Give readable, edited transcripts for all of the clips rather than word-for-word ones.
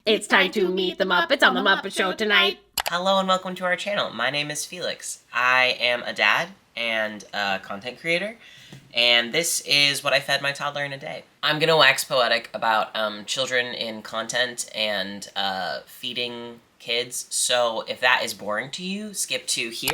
It's time to meet the Muppets on the Muppet Show tonight. Hello and welcome to our channel. My name is Felix. I am a dad and a content creator, and this is what I fed my toddler in a day. I'm gonna wax poetic about children in content and feeding kids, so if that is boring to you, skip to here,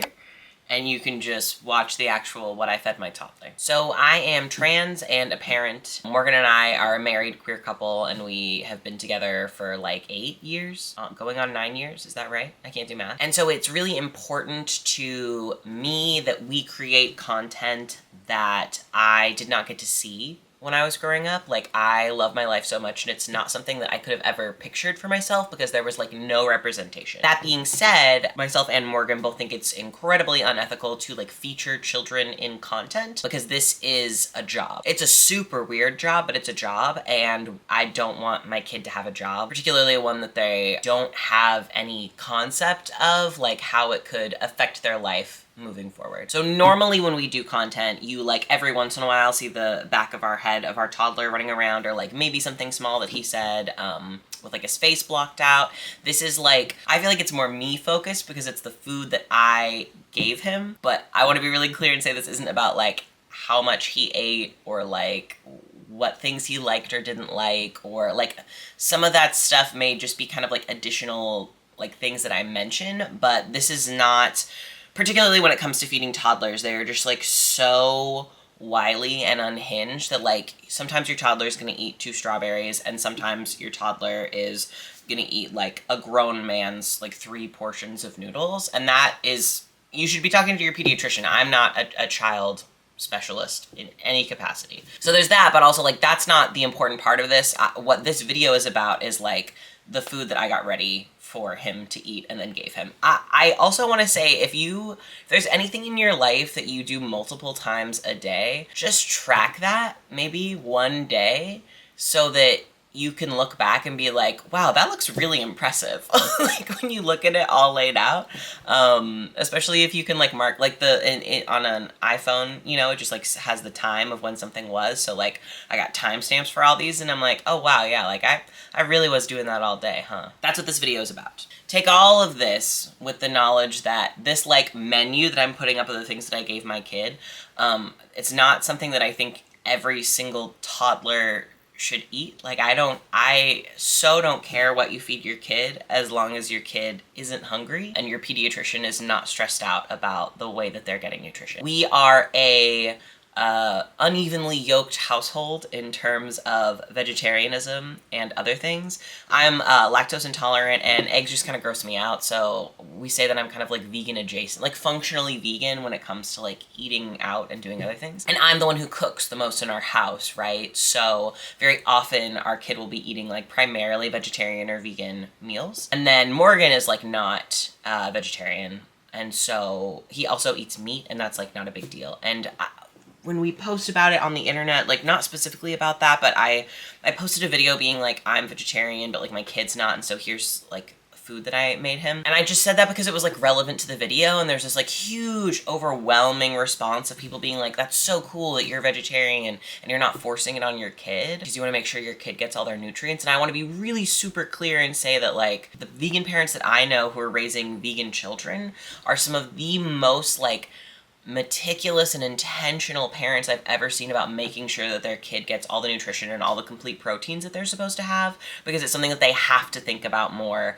and you can just watch the actual what I fed my toddler. So I am trans and a parent. Morgan and I are a married queer couple, and we have been together for like 8 years, going on 9 years, is that right? I can't do math. And so it's really important to me that we create content that I did not get to see when I was growing up. Like, I love my life so much, and it's not something that I could have ever pictured for myself because there was like no representation. That being said, myself and Morgan both think it's incredibly unethical to like feature children in content because this is a job. It's a super weird job, but it's a job, and I don't want my kid to have a job, particularly one that they don't have any concept of like how it could affect their life moving forward. So normally when we do content, you like every once in a while see the back of our head of our toddler running around, or like maybe something small that he said with like his face blocked out. This is like, I feel like it's more me focused because it's the food that I gave him, but I want to be really clear and say this isn't about like how much he ate or like what things he liked or didn't like, or like some of that stuff may just be kind of like additional like things that I mention, but this is not, particularly when it comes to feeding toddlers, they're just like so wily and unhinged that like sometimes your toddler is going to eat 2 strawberries and sometimes your toddler is going to eat like a grown man's like 3 portions of noodles. And that is, you should be talking to your pediatrician. I'm not a child specialist in any capacity. So there's that, but also like that's not the important part of this. What this video is about is like the food that I got ready for him to eat and then gave him. I also want to say, if there's anything in your life that you do multiple times a day, just track that maybe one day so that you can look back and be like, wow, that looks really impressive. Like when you look at it all laid out, especially if you can like mark like on an iPhone, you know, it just like has the time of when something was. So like I got timestamps for all these and I'm like, oh wow, yeah, like I really was doing that all day, huh? That's what this video is about. Take all of this with the knowledge that this like menu that I'm putting up of the things that I gave my kid, it's not something that I think every single toddler should eat. Like I so don't care what you feed your kid as long as your kid isn't hungry and your pediatrician is not stressed out about the way that they're getting nutrition. We are a unevenly yoked household in terms of vegetarianism and other things. I'm lactose intolerant and eggs just kind of gross me out, so we say that I'm kind of like vegan adjacent, like functionally vegan when it comes to like eating out and doing other things. And I'm the one who cooks the most in our house, right? So very often our kid will be eating like primarily vegetarian or vegan meals. And then Morgan is like not vegetarian, and so he also eats meat, and that's like not a big deal. And when we post about it on the internet, like not specifically about that, but I posted a video being like, I'm vegetarian, but like my kid's not, and so here's like food that I made him. And I just said that because it was like relevant to the video, and there's this like huge overwhelming response of people being like, that's so cool that you're vegetarian and you're not forcing it on your kid because you want to make sure your kid gets all their nutrients. And I want to be really super clear and say that like the vegan parents that I know who are raising vegan children are some of the most like meticulous and intentional parents I've ever seen about making sure that their kid gets all the nutrition and all the complete proteins that they're supposed to have, because it's something that they have to think about more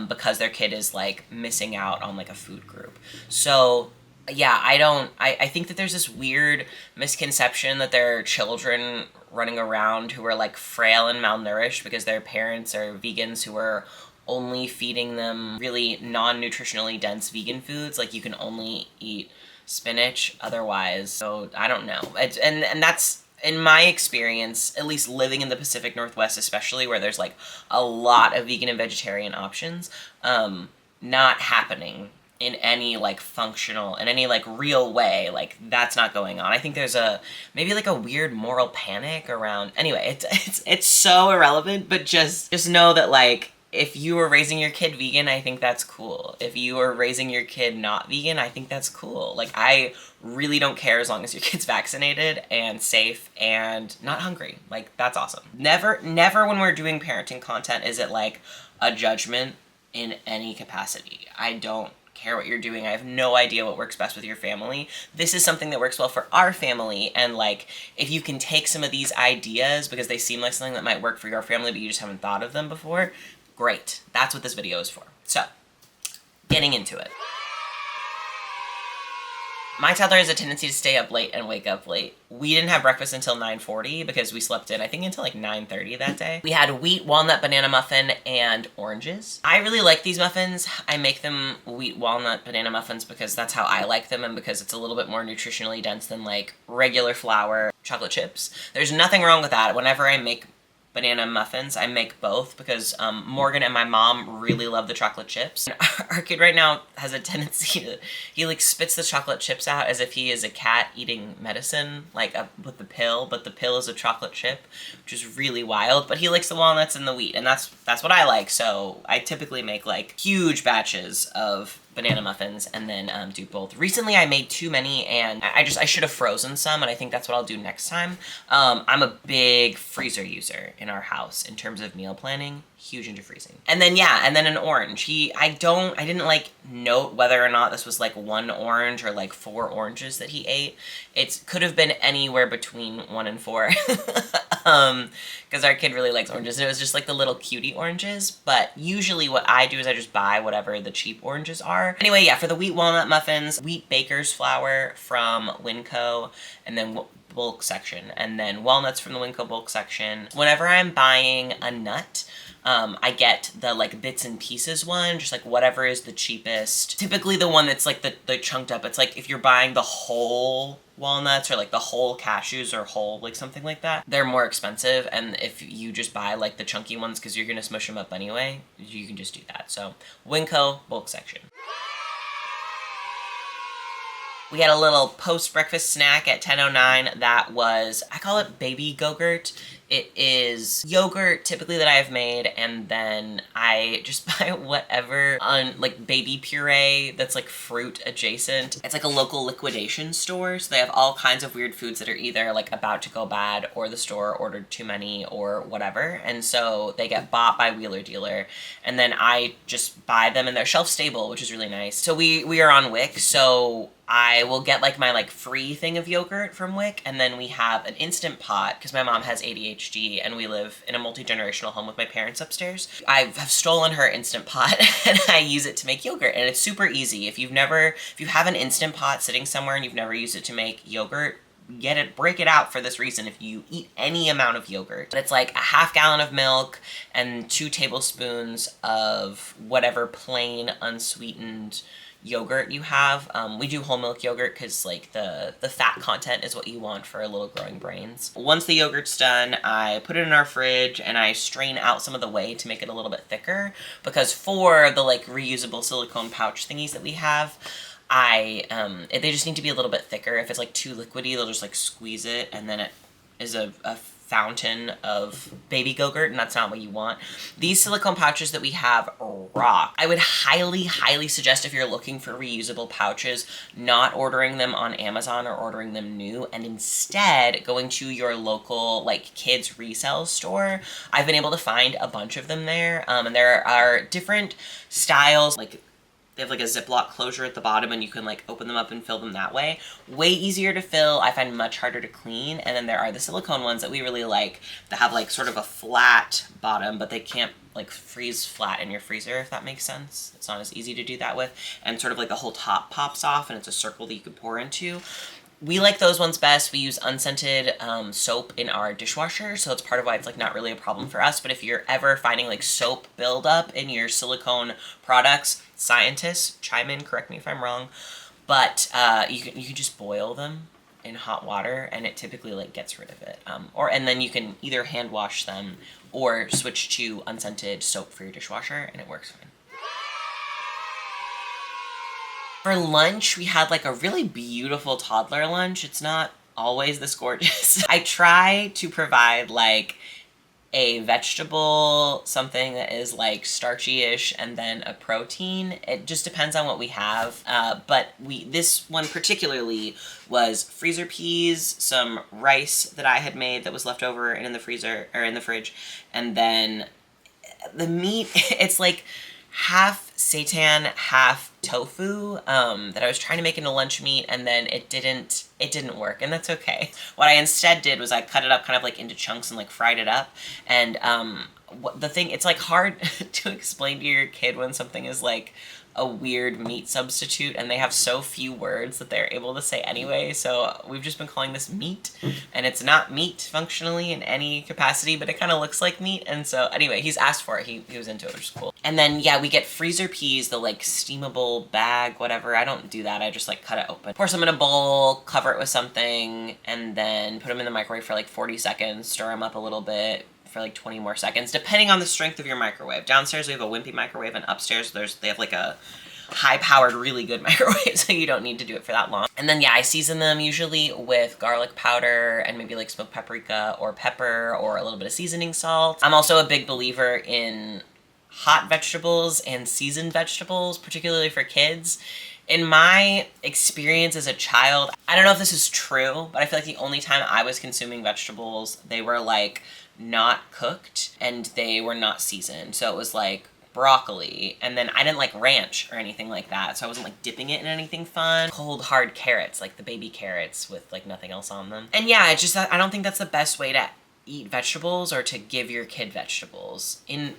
because their kid is like missing out on like a food group. So yeah, I think that there's this weird misconception that there are children running around who are like frail and malnourished because their parents are vegans who are only feeding them really non-nutritionally dense vegan foods. Like you can only eat spinach otherwise. So I don't know. And that's, in my experience, at least living in the Pacific Northwest especially, where there's like a lot of vegan and vegetarian options, not happening in any like functional, in any like real way. Like that's not going on. I think there's maybe like a weird moral panic around, anyway, it's so irrelevant, but just know that like if you were raising your kid vegan, I think that's cool. If you were raising your kid not vegan, I think that's cool. Like, I really don't care as long as your kid's vaccinated and safe and not hungry. Like, that's awesome. Never when we're doing parenting content is it like, a judgment in any capacity. I don't care what you're doing. I have no idea what works best with your family. This is something that works well for our family, and like, if you can take some of these ideas because they seem like something that might work for your family but you just haven't thought of them before, great. That's what this video is for. So, getting into it. My toddler has a tendency to stay up late and wake up late. We didn't have breakfast until 9:40 because we slept in, I think, until like 9:30 that day. We had wheat, walnut, banana muffin, and oranges. I really like these muffins. I make them wheat, walnut, banana muffins because that's how I like them and because it's a little bit more nutritionally dense than like regular flour chocolate chips. There's nothing wrong with that. Whenever I make banana muffins, I make both because Morgan and my mom really love the chocolate chips. And our kid right now has a tendency to, he like spits the chocolate chips out as if he is a cat eating medicine, like with the pill, but the pill is a chocolate chip, which is really wild. But he likes the walnuts and the wheat, and that's what I like. So I typically make like huge batches of banana muffins and then do both. Recently I made too many and I should have frozen some, and I think that's what I'll do next time. I'm a big freezer user in our house in terms of meal planning. Huge into freezing. And then yeah, and then an orange. I didn't like note whether or not this was like 1 orange or like 4 oranges that he ate. It could have been anywhere between 1 and 4. Because our kid really likes oranges, and it was just like the little cutie oranges. But usually what I do is I just buy whatever the cheap oranges are. Anyway, yeah, for the wheat walnut muffins, wheat baker's flour from Winco, and then bulk section, and then walnuts from the Winco bulk section. Whenever I'm buying a nut, I get the like bits and pieces one, just like whatever is the cheapest. Typically the one that's like the chunked up. It's like if you're buying the whole walnuts or like the whole cashews or whole like something like that, they're more expensive. And if you just buy like the chunky ones because you're gonna smush them up anyway, you can just do that. So Winco bulk section. We had a little post-breakfast snack at 10:09 that was, I call it baby Go-Gurt. It is yogurt typically that I have made, and then I just buy whatever on like baby puree that's like fruit adjacent. It's like a local liquidation store, so they have all kinds of weird foods that are either like about to go bad or the store ordered too many or whatever, and so they get bought by wheeler dealer, and then I just buy them and they're shelf stable, which is really nice. So we are on Wick, so I will get like my like free thing of yogurt from Wick, and then we have an Instant Pot because my mom has ADHD and we live in a multi-generational home with my parents upstairs. I have stolen her Instant Pot and I use it to make yogurt, and it's super easy. If you have an Instant Pot sitting somewhere and you've never used it to make yogurt, get it, break it out for this reason if you eat any amount of yogurt. It's like a half gallon of milk and 2 tablespoons of whatever plain unsweetened yogurt you have. We do whole milk yogurt because like the fat content is what you want for little growing brains. Once the yogurt's done, I put it in our fridge and I strain out some of the whey to make it a little bit thicker, because for the like reusable silicone pouch thingies that we have, they just need to be a little bit thicker. If it's like too liquidy, they'll just like squeeze it and then it is a fountain of baby Go-Gurt, and that's not what you want. These silicone pouches that we have rock. I would highly, highly suggest, if you're looking for reusable pouches, not ordering them on Amazon or ordering them new, and instead going to your local like kids resale store. I've been able to find a bunch of them there, and there are different styles, like they have like a Ziploc closure at the bottom and you can like open them up and fill them that way. Way easier to fill, I find much harder to clean. And then there are the silicone ones that we really like that have like sort of a flat bottom, but they can't like freeze flat in your freezer, if that makes sense. It's not as easy to do that with. And sort of like the whole top pops off and it's a circle that you can pour into. We like those ones best. We use unscented soap in our dishwasher, so it's part of why it's like not really a problem for us. But if you're ever finding like soap buildup in your silicone products, scientists, chime in, correct me if I'm wrong, but you can just boil them in hot water and it typically like gets rid of it. And then you can either hand wash them or switch to unscented soap for your dishwasher and it works fine. For lunch, we had like a really beautiful toddler lunch. It's not always this gorgeous. I try to provide like a vegetable, something that is like starchy-ish, and then a protein. It just depends on what we have. But this one particularly was freezer peas, some rice that I had made that was left over in the freezer or in the fridge, and then the meat, it's like half seitan, half tofu, that I was trying to make into lunch meat, and then it didn't work, and that's okay. What I instead did was I cut it up kind of like into chunks and like fried it up, and the thing, it's like hard to explain to your kid when something is like a weird meat substitute and they have so few words that they're able to say anyway, so we've just been calling this meat, and it's not meat functionally in any capacity, but it kind of looks like meat, and so anyway, he's asked for it, he was into it, which is cool. And then yeah, we get freezer peas, the like steamable bag, whatever. I don't do that, I just like cut it open, pour some in a bowl, cover it with something, and then put them in the microwave for like 40 seconds, stir them up a little bit for like 20 more seconds, depending on the strength of your microwave. Downstairs we have a wimpy microwave, and upstairs they have like a high-powered, really good microwave, so you don't need to do it for that long. And then yeah, I season them usually with garlic powder and maybe like smoked paprika or pepper or a little bit of seasoning salt. I'm also a big believer in hot vegetables and seasoned vegetables, particularly for kids. In my experience as a child, I don't know if this is true, but I feel like the only time I was consuming vegetables, they were like not cooked and they were not seasoned. So it was like broccoli, and then I didn't like ranch or anything like that, so I wasn't like dipping it in anything fun. Cold hard carrots, like the baby carrots with like nothing else on them. And yeah, it's just that I don't think that's the best way to eat vegetables or to give your kid vegetables. In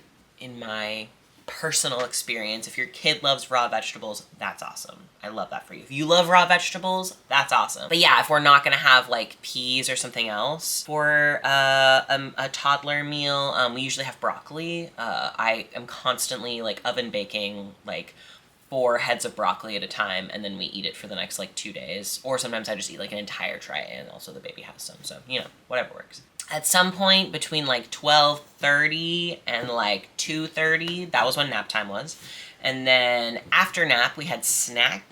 my personal experience, if your kid loves raw vegetables, that's awesome. I love that for you. If you love raw vegetables, that's awesome. But yeah, if we're not gonna have like peas or something else for a toddler meal, we usually have broccoli. I am constantly like oven baking like 4 heads of broccoli at a time, and then we eat it for the next like 2 days. Or sometimes I just eat like an entire tray, and also the baby has some, so you know, whatever works. At some point between like 12:30 and like 2:30, that was when nap time was. And then after nap, we had snack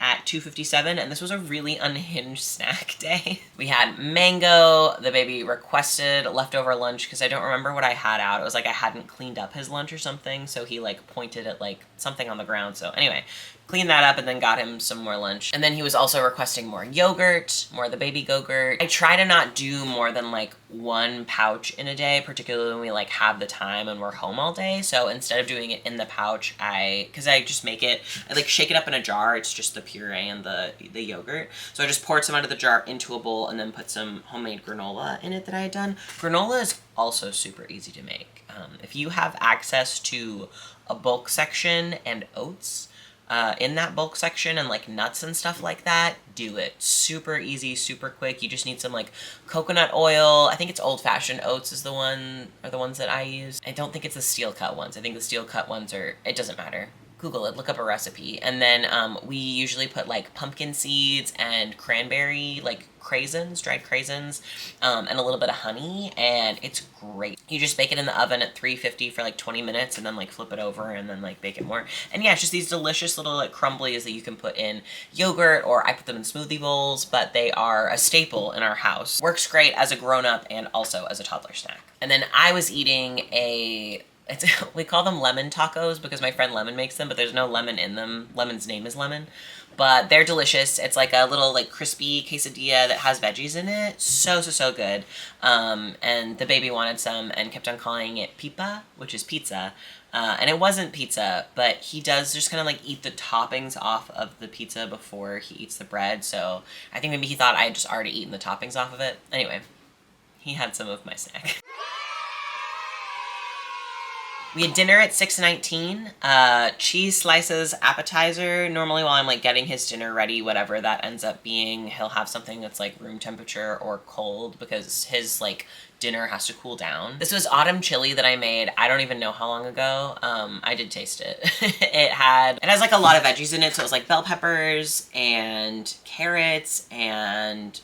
at 2:57, and this was a really unhinged snack day. We had mango. The baby requested leftover lunch because I don't remember what I had out. It was like I hadn't cleaned up his lunch or something, so he like pointed at like something on the ground. So anyway, cleaned that up and then got him some more lunch. And then he was also requesting more yogurt, more of the baby Go-Gurt. I try to not do more than like 1 pouch in a day, particularly when we like have the time and we're home all day. So instead of doing it in the pouch, cause I just make it, I like shake it up in a jar. It's just the puree and the yogurt. So I just poured some out of the jar into a bowl and then put some homemade granola in it that I had done. Granola is also super easy to make. If you have access to a bulk section and oats, in that bulk section and like nuts and stuff like that, do it. Super easy, super quick. You just need some like coconut oil. I think it's old-fashioned oats are the ones that I use. I don't think it's the steel cut ones. I think the steel cut ones it doesn't matter. Google it, look up a recipe. And then we usually put like pumpkin seeds and cranberry, like craisins, dried craisins, and a little bit of honey, and it's great. You just bake it in the oven at 350 for like 20 minutes and then like flip it over and then like bake it more. And yeah, it's just these delicious little like crumblies that you can put in yogurt, or I put them in smoothie bowls, but they are a staple in our house. Works great as a grown-up and also as a toddler snack. And then I was eating we call them lemon tacos because my friend Lemon makes them, but there's no lemon in them. Lemon's name is Lemon, but they're delicious. It's like a little like crispy quesadilla that has veggies in it. So good. And the baby wanted some and kept on calling it pipa, which is pizza. And it wasn't pizza, but he does just kind of like eat the toppings off of the pizza before he eats the bread. So I think maybe he thought I had just already eaten the toppings off of it. Anyway, he had some of my snack. We had dinner at 6:19, cheese slices appetizer. Normally while I'm like getting his dinner ready, whatever that ends up being, he'll have something that's like room temperature or cold because his like dinner has to cool down. This was autumn chili that I made, I don't even know how long ago. I did taste it. It has like a lot of veggies in it, so it was like bell peppers and carrots and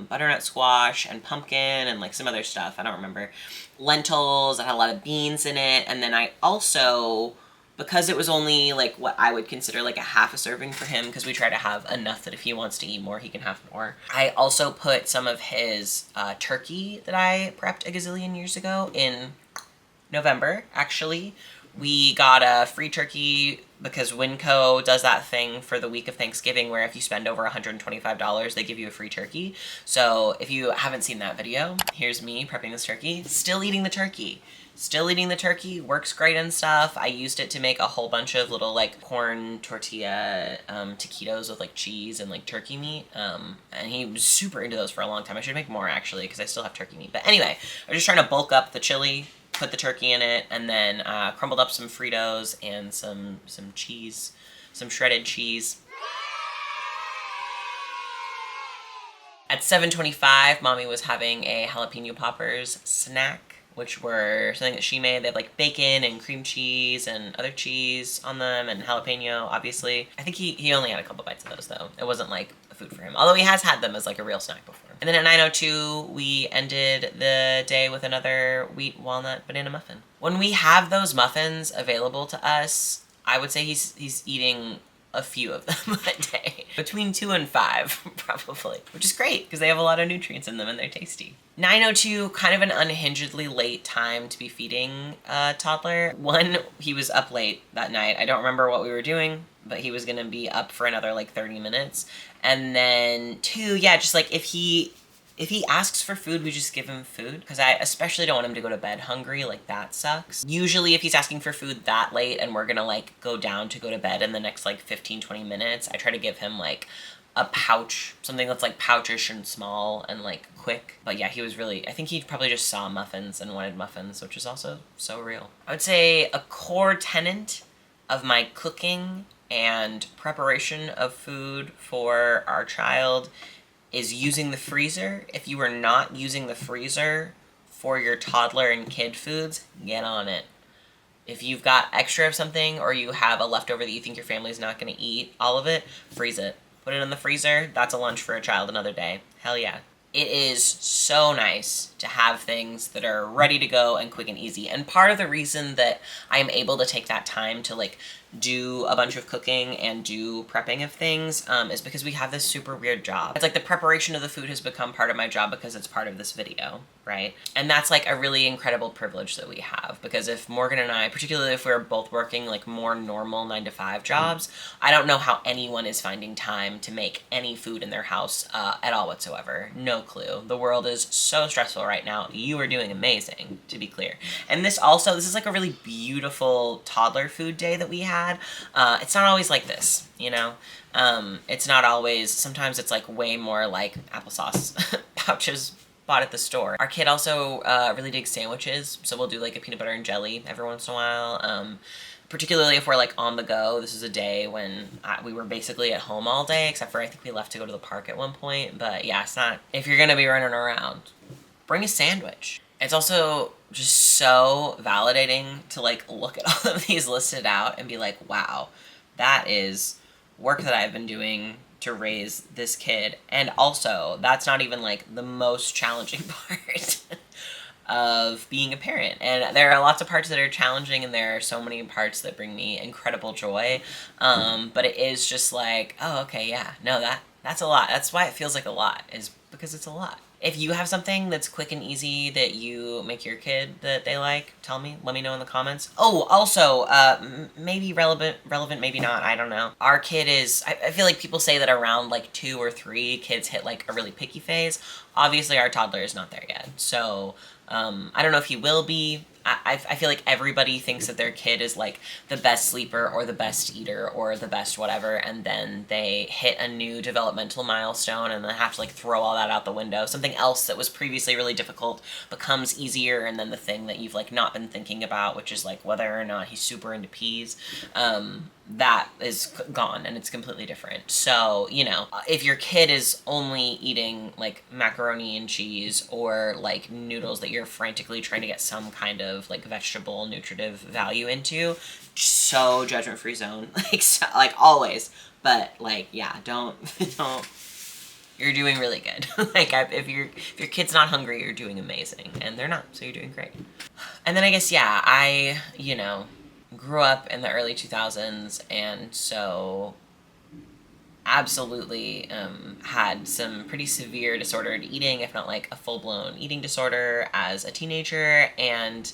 butternut squash and pumpkin and like some other stuff, I don't remember. Lentils, it had a lot of beans in it, and then I also, because it was only like what I would consider like a half a serving for him, because we try to have enough that if he wants to eat more, he can have more. I also put some of his turkey that I prepped a gazillion years ago in November, actually, We got a free turkey because Winco does that thing for the week of Thanksgiving where if you spend over $125, they give you a free turkey. So if you haven't seen that video, here's me prepping this turkey. Still eating the turkey. Still eating the turkey, works great and stuff. I used it to make a whole bunch of little like corn tortilla taquitos with like cheese and like turkey meat. And he was super into those for a long time. I should make more actually because I still have turkey meat. But anyway, I was just trying to bulk up the chili, put the turkey in it, and then crumbled up some Fritos and some cheese, some shredded cheese. At 7:25, Mommy was having a jalapeno poppers snack, which were something that she made. They have like bacon and cream cheese and other cheese on them and jalapeno, obviously. I think he only had a couple bites of those though. It wasn't like a food for him, although he has had them as like a real snack before. And then at 9:02, we ended the day with another wheat walnut banana muffin. When we have those muffins available to us, I would say he's eating a few of them a day. Between 2 and 5, probably. Which is great, because they have a lot of nutrients in them and they're tasty. 9:02, kind of an unhingedly late time to be feeding a toddler. 1, he was up late that night. I don't remember what we were doing, but he was gonna be up for another like 30 minutes. And then 2, yeah, just like if he asks for food, we just give him food. Because I especially don't want him to go to bed hungry, like that sucks. Usually if he's asking for food that late and we're gonna like go down to go to bed in the next like 15-20 minutes, I try to give him like a pouch, something that's like pouchish and small and like quick. But yeah, he was really, I think he probably just saw muffins and wanted muffins, which is also so real. I would say a core tenet of my cooking and preparation of food for our child is using the freezer. If you are not using the freezer for your toddler and kid foods, get on it. If you've got extra of something or you have a leftover that you think your family's not going to eat, all of it, freeze it. Put it in the freezer. That's a lunch for a child another day. Hell yeah. It is so nice to have things that are ready to go and quick and easy. And part of the reason that I am able to take that time to like do a bunch of cooking and do prepping of things is because we have this super weird job. It's like the preparation of the food has become part of my job because it's part of this video, right? And that's like a really incredible privilege that we have, because if Morgan and I, particularly if we're both working like more normal 9-to-5 jobs, I don't know how anyone is finding time to make any food in their house at all whatsoever. No clue. The world is so stressful right now. You are doing amazing, to be clear. And this is like a really beautiful toddler food day that we had. It's not always like this, you know? It's not always, sometimes it's like way more like applesauce pouches bought at the store. Our kid also really digs sandwiches, so we'll do like a peanut butter and jelly every once in a while. Particularly if we're like on the go. This is a day when we were basically at home all day, except for I think we left to go to the park at one point. But yeah, it's not, if you're gonna be running around, bring a sandwich. It's also just so validating to like look at all of these listed out and be like, wow, that is work that I've been doing to raise this kid. And also, that's not even like the most challenging part of being a parent. And there are lots of parts that are challenging, and there are so many parts that bring me incredible joy. But it is just like, oh, okay, yeah, no, that's a lot. That's why it feels like a lot, is because it's a lot. If you have something that's quick and easy that you make your kid that they like, tell me. Let me know in the comments. Oh, also, maybe relevant, maybe not. I don't know. Our kid is, I feel like people say that around like 2 or 3, kids hit like a really picky phase. Obviously, our toddler is not there yet. So, I don't know if he will be. I feel like everybody thinks that their kid is like the best sleeper or the best eater or the best whatever, and then they hit a new developmental milestone and then have to like throw all that out the window. Something else that was previously really difficult becomes easier, and then the thing that you've like not been thinking about, which is like whether or not he's super into peas, that is gone and it's completely different. So, you know, if your kid is only eating like macaroni and cheese or like noodles that you're frantically trying to get some kind of like vegetable nutritive value into, so judgment-free zone, like always. But like, yeah, don't, you're doing really good. Like if your kid's not hungry, you're doing amazing, and they're not, so you're doing great. And then I guess, yeah, I, you know, grew up in the early 2000s, and so absolutely had some pretty severe disordered eating, if not like a full-blown eating disorder as a teenager. And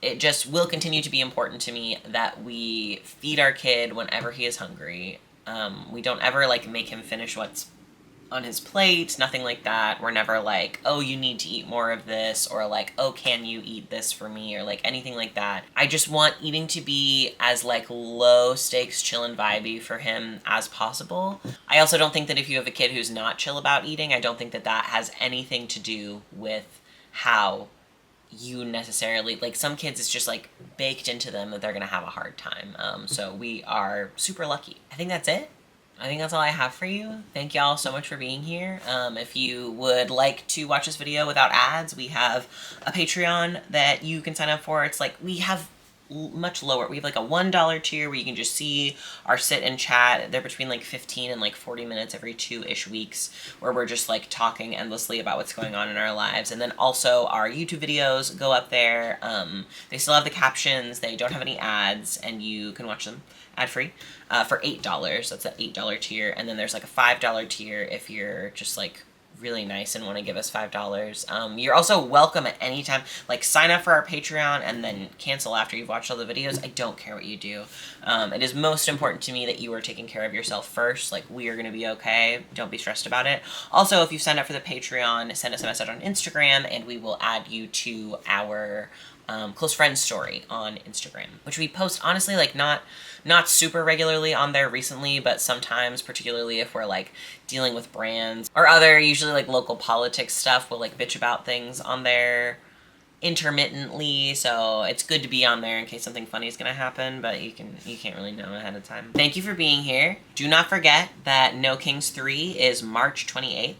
it just will continue to be important to me that we feed our kid whenever he is hungry. We don't ever like make him finish what's on his plate, nothing like that. We're never like, oh, you need to eat more of this, or like, oh, can you eat this for me, or like anything like that. I just want eating to be as like low stakes, chill and vibey for him as possible. I also don't think that if you have a kid who's not chill about eating, I don't think that that has anything to do with how you necessarily, like some kids it's just like baked into them that they're gonna have a hard time. So we are super lucky. I think that's it. I think that's all I have for you. Thank y'all so much for being here. If you would like to watch this video without ads, we have a Patreon that you can sign up for. It's like, we have much lower. We have like a $1 tier where you can just see our sit and chat. They're between like 15 and like 40 minutes every 2-ish weeks, where we're just like talking endlessly about what's going on in our lives. And then also our YouTube videos go up there. They still have the captions, they don't have any ads, and you can watch them ad-free for $8. That's an $8 tier. And then there's like a $5 tier if you're just like really nice and want to give us $5. You're also welcome at any time. Like, sign up for our Patreon and then cancel after you've watched all the videos. I don't care what you do. It is most important to me that you are taking care of yourself first. Like, we are going to be okay. Don't be stressed about it. Also, if you've signed up for the Patreon, send us a message on Instagram and we will add you to our close friends story on Instagram, which we post, honestly, like not super regularly on there recently, but sometimes, particularly if we're like dealing with brands or other usually like local politics stuff, we'll like bitch about things on there intermittently. So it's good to be on there in case something funny is gonna happen, but you can't really know ahead of time. Thank you for being here. Do not forget that No Kings 3 is March 28th.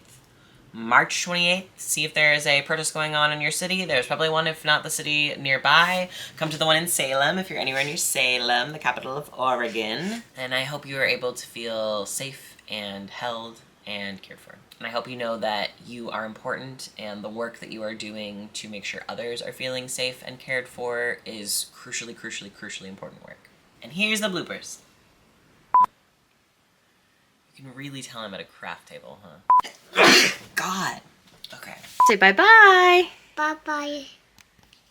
March 28th. See if there is a protest going on in your city. There's probably one, if not the city nearby. Come to the one in Salem if you're anywhere near Salem, the capital of Oregon. And I hope you are able to feel safe and held and cared for. And I hope you know that you are important, and the work that you are doing to make sure others are feeling safe and cared for is crucially, crucially, crucially important work. And here's the bloopers. You can really tell I'm at a craft table, huh? God. Okay. Say bye-bye. Bye-bye.